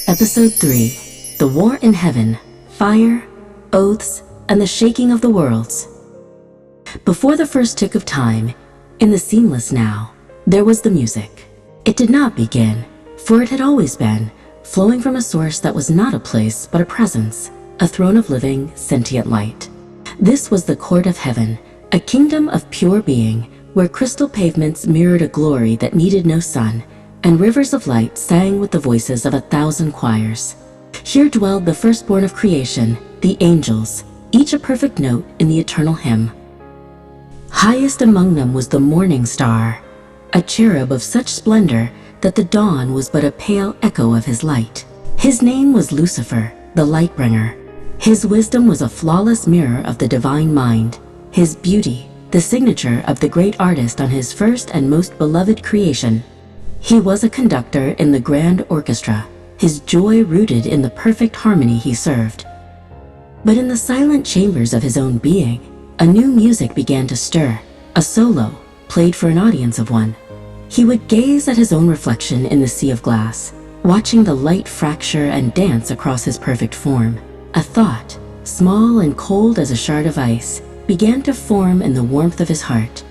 Episode 3, The War in Heaven, Fire, Oaths, and the Shaking of the Worlds. Before the first tick of time, in the seamless now, there was the music. It did not begin, for it had always been, flowing from a source that was not a place but a presence, a throne of living, sentient light. This was the court of heaven, a kingdom of pure being, where crystal pavements mirrored a glory that needed no sun, and rivers of light sang with the voices of 1,000 choirs. Here dwelled the firstborn of creation, the angels, each a perfect note in the eternal hymn. Highest among them was the morning star, a cherub of such splendor that the dawn was but a pale echo of his light. His name was Lucifer, the light bringer. His wisdom was a flawless mirror of the divine mind, his beauty, the signature of the great artist on his first and most beloved creation. He was a conductor in the grand orchestra, his joy rooted in the perfect harmony he served. But in the silent chambers of his own being, a new music began to stir, a solo, played for an audience of one. He would gaze at his own reflection in the sea of glass, watching the light fracture and dance across his perfect form. A thought, small and cold as a shard of ice, began to form in the warmth of his heart.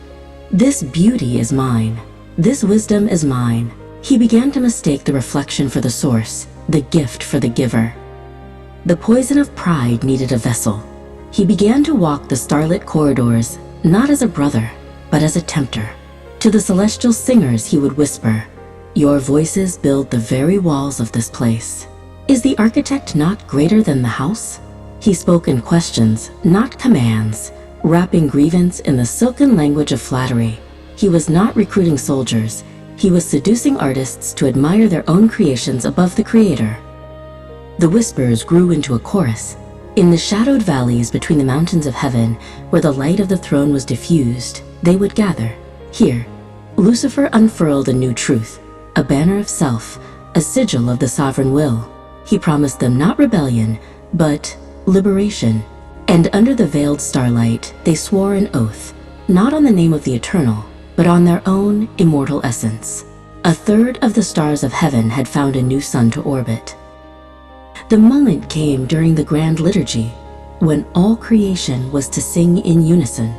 This beauty is mine. This wisdom is mine. He began to mistake the reflection for the source, the gift for the giver. The poison of pride needed a vessel. He began to walk the starlit corridors, not as a brother, but as a tempter. To the celestial singers he would whisper, "Your voices build the very walls of this place. Is the architect not greater than the house?" He spoke in questions, not commands, wrapping grievance in the silken language of flattery. He was not recruiting soldiers. He was seducing artists to admire their own creations above the Creator. The whispers grew into a chorus. In the shadowed valleys between the mountains of heaven, where the light of the throne was diffused, they would gather. Here, Lucifer unfurled a new truth, a banner of self, a sigil of the sovereign will. He promised them not rebellion, but liberation. And under the veiled starlight, they swore an oath, not on the name of the eternal, but on their own immortal essence. A third of the stars of heaven had found a new sun to orbit. The moment came during the grand liturgy, when all creation was to sing in unison.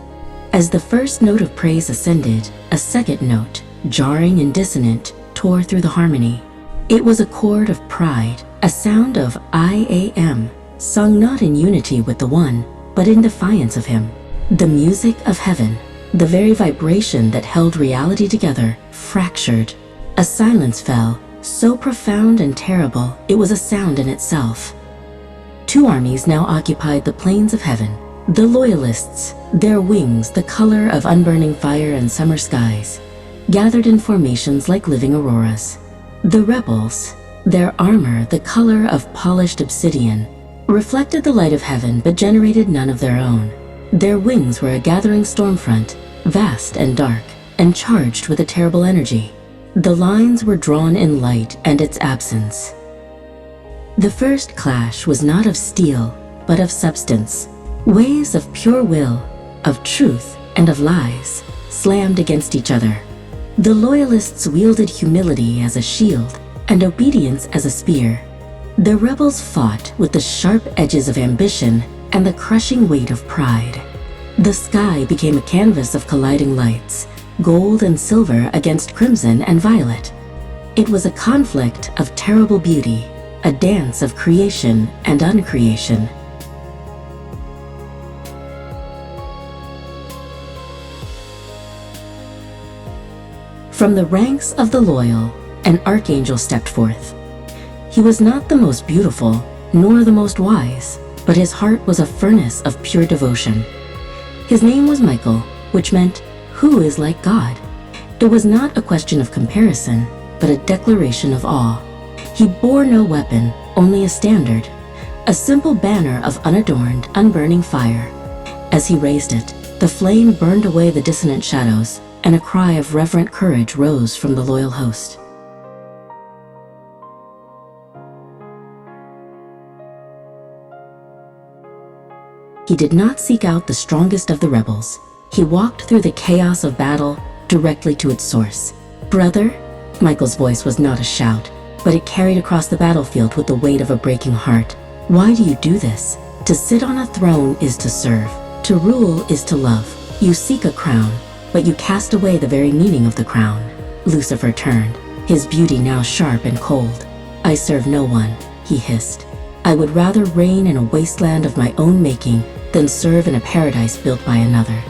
As the first note of praise ascended, a second note, jarring and dissonant, tore through the harmony. It was a chord of pride, a sound of I am, sung not in unity with the One, but in defiance of him. The music of heaven, the very vibration that held reality together, fractured. A silence fell, so profound and terrible it was a sound in itself. Two armies now occupied the plains of heaven. The loyalists, their wings the color of unburning fire and summer skies, gathered in formations like living auroras. The rebels, their armor the color of polished obsidian, reflected the light of heaven but generated none of their own. Their wings were a gathering storm front, vast and dark, and charged with a terrible energy. The lines were drawn in light and its absence. The first clash was not of steel, but of substance. Waves of pure will, of truth, and of lies, slammed against each other. The loyalists wielded humility as a shield and obedience as a spear. The rebels fought with the sharp edges of ambition and the crushing weight of pride. The sky became a canvas of colliding lights, gold and silver against crimson and violet. It was a conflict of terrible beauty, a dance of creation and uncreation. From the ranks of the loyal, an archangel stepped forth. He was not the most beautiful, nor the most wise, but his heart was a furnace of pure devotion. His name was Michael, which meant, "Who is like God?" It was not a question of comparison, but a declaration of awe. He bore no weapon, only a standard, a simple banner of unadorned, unburning fire. As he raised it, the flame burned away the dissonant shadows, and a cry of reverent courage rose from the loyal host. He did not seek out the strongest of the rebels. He walked through the chaos of battle directly to its source. "Brother," Michael's voice was not a shout. but it carried across the battlefield with the weight of a breaking heart. Why do you do this? To sit on a throne is to serve. To rule is to love. You seek a crown, but you cast away the very meaning of the crown. Lucifer turned, his beauty now sharp and cold. I serve no one, he hissed. I would rather reign in a wasteland of my own making than serve in a paradise built by another.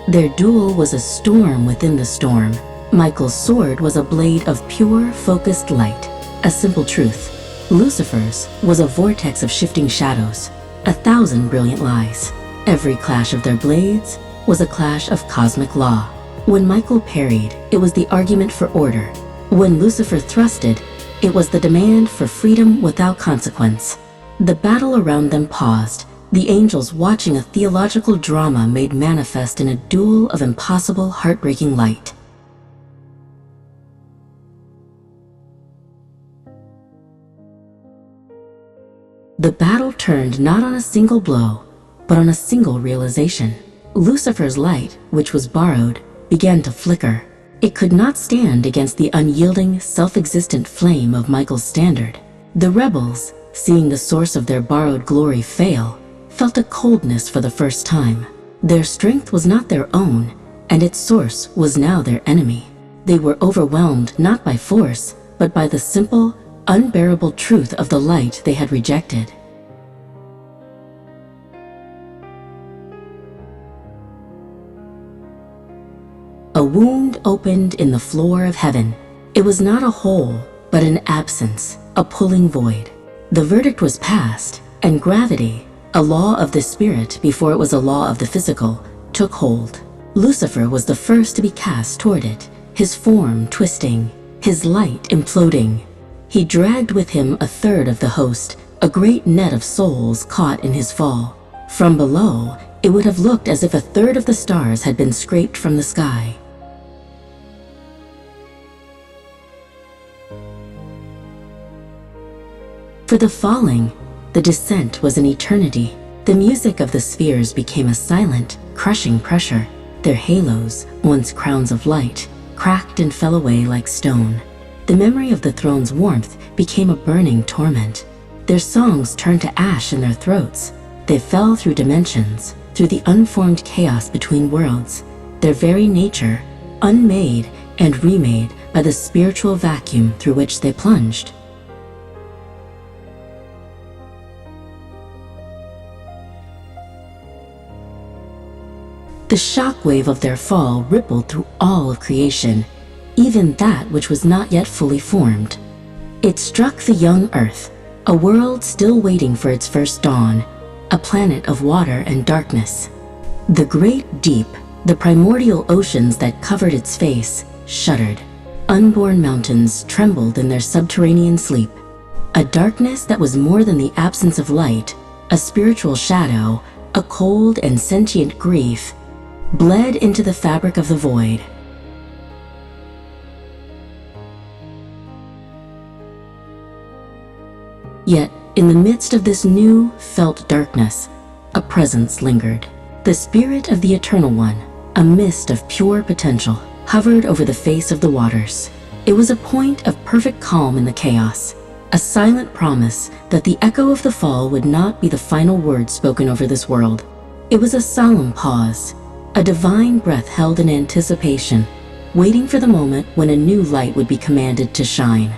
Their duel was a storm within the storm. Michael's sword was a blade of pure, focused light, a simple truth. Lucifer's was a vortex of shifting shadows, 1,000 brilliant lies. Every clash of their blades was a clash of cosmic law. When Michael parried, it was the argument for order. When Lucifer thrusted, it was the demand for freedom without consequence. The battle around them paused, the angels watching a theological drama made manifest in a duel of impossible, heartbreaking light. The battle turned not on a single blow, but on a single realization. Lucifer's light, which was borrowed, began to flicker. It could not stand against the unyielding, self-existent flame of Michael's standard. The rebels, seeing the source of their borrowed glory fail, felt a coldness for the first time. Their strength was not their own, and its source was now their enemy. They were overwhelmed not by force, but by the simple, unbearable truth of the light they had rejected. A wound opened in the floor of heaven. It was not a hole, but an absence, a pulling void. The verdict was passed, and gravity, a law of the spirit before it was a law of the physical, took hold. Lucifer was the first to be cast toward it, his form twisting, his light imploding. He dragged with him a third of the host, a great net of souls caught in his fall. From below, it would have looked as if a third of the stars had been scraped from the sky. For the falling, the descent was an eternity. The music of the spheres became a silent, crushing pressure. Their halos, once crowns of light, cracked and fell away like stone. The memory of the throne's warmth became a burning torment. Their songs turned to ash in their throats. They fell through dimensions, through the unformed chaos between worlds, their very nature, unmade and remade by the spiritual vacuum through which they plunged. The shockwave of their fall rippled through all of creation, even that which was not yet fully formed. It struck the young earth, a world still waiting for its first dawn, a planet of water and darkness. The great deep, the primordial oceans that covered its face, shuddered. Unborn mountains trembled in their subterranean sleep. A darkness that was more than the absence of light, a spiritual shadow, a cold and sentient grief, bled into the fabric of the void. Yet, in the midst of this new, felt darkness, a presence lingered. The spirit of the Eternal One, a mist of pure potential, hovered over the face of the waters. It was a point of perfect calm in the chaos, a silent promise that the echo of the fall would not be the final word spoken over this world. It was a solemn pause, a divine breath held in anticipation, waiting for the moment when a new light would be commanded to shine.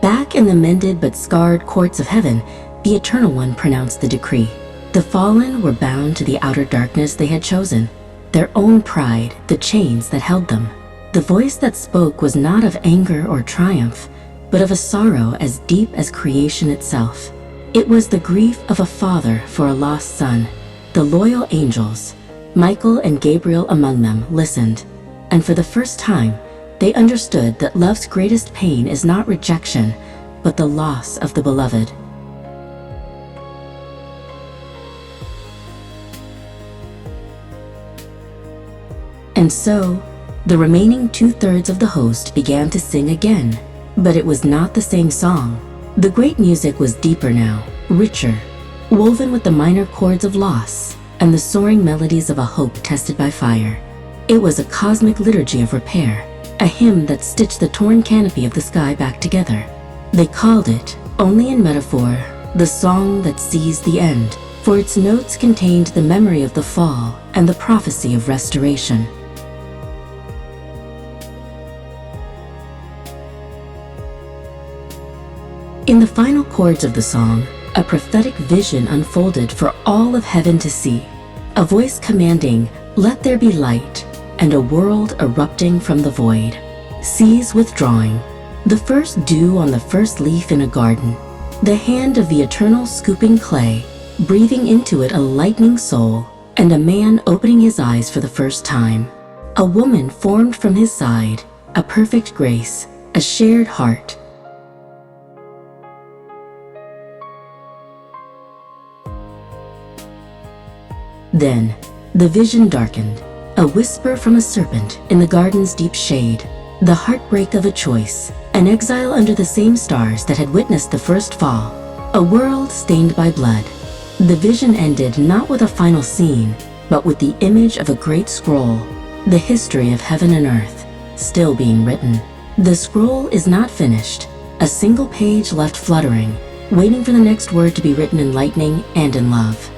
Back in the mended but scarred courts of heaven, the Eternal One pronounced the decree. The fallen were bound to the outer darkness they had chosen, their own pride, the chains that held them. The voice that spoke was not of anger or triumph, but of a sorrow as deep as creation itself. It was the grief of a father for a lost son. The loyal angels, Michael and Gabriel among them, listened, and for the first time, they understood that love's greatest pain is not rejection, but the loss of the beloved. And so, the remaining 2/3 of the host began to sing again. But it was not the same song. The great music was deeper now, richer, woven with the minor chords of loss and the soaring melodies of a hope tested by fire. It was a cosmic liturgy of repair, a hymn that stitched the torn canopy of the sky back together. They called it, only in metaphor, the song that sees the end, for its notes contained the memory of the fall and the prophecy of restoration. In the final chords of the song, a prophetic vision unfolded for all of heaven to see, a voice commanding, "Let there be light," and a world erupting from the void. Seas withdrawing, the first dew on the first leaf in a garden, the hand of the eternal scooping clay, breathing into it a lightning soul, and a man opening his eyes for the first time. A woman formed from his side, a perfect grace, a shared heart. Then, the vision darkened, a whisper from a serpent in the garden's deep shade, the heartbreak of a choice, an exile under the same stars that had witnessed the first fall, a world stained by blood. The vision ended not with a final scene, but with the image of a great scroll, the history of heaven and earth, still being written. The scroll is not finished, a single page left fluttering, waiting for the next word to be written in lightning and in love.